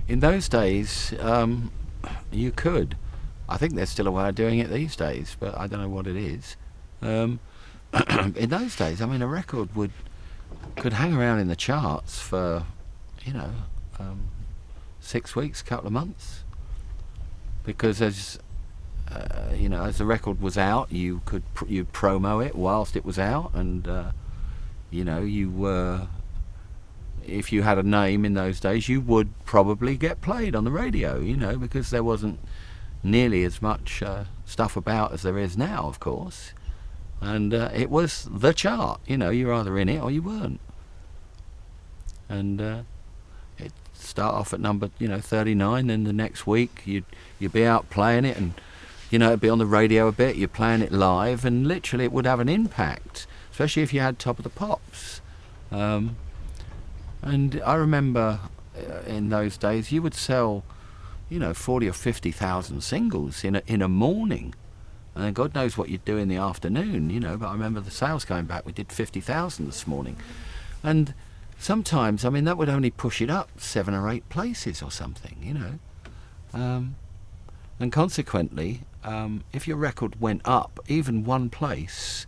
in those days, you could. I think there's still a way of doing it these days, but I don't know what it is. In those days, I mean, a record could hang around in the charts for, you know, 6 weeks, couple of months, because as you know, as the record was out, you could you'd promo it whilst it was out, and you know, you were, if you had a name in those days, you would probably get played on the radio, you know, because there wasn't nearly as much stuff about as there is now, of course, and it was the chart, you know, you're either in it or you weren't, and it start off at number, you know, 39, then the next week you'd be out playing it, and you know, it'd be on the radio a bit, you're playing it live, and literally it would have an impact, especially if you had Top of the Pops. And I remember in those days you would sell, you know, 40 or 50,000 singles in a morning, and God knows what you'd do in the afternoon, you know, but I remember the sales going back, we did 50,000 this morning, and sometimes, I mean, that would only push it up 7 or 8 places or something, you know, and consequently, if your record went up even one place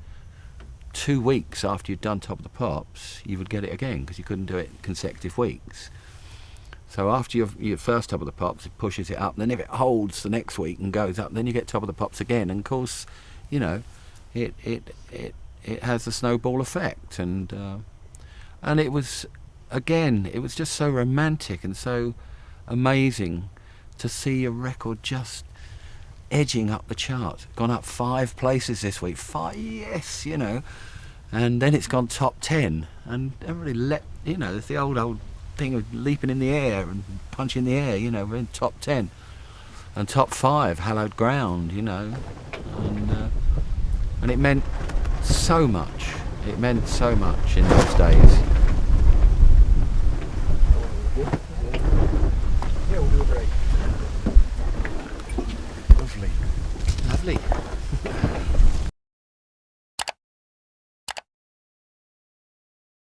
2 weeks after you'd done Top of the Pops, you would get it again, because you couldn't do it consecutive weeks. So after your first Top of the Pops, it pushes it up, then if it holds the next week and goes up, then you get Top of the Pops again, and of course, you know, it has a snowball effect, and it was, again, it was just so romantic and so amazing to see a record just edging up the charts. Gone up 5 places this week. 5, yes, you know. And then it's gone top 10, and everybody you know, there's the old thing of leaping in the air and punching the air, you know, we're in top 10. And top 5, hallowed ground, you know. And it meant so much. It meant so much in those days. Yeah, we'll do a break. Lovely.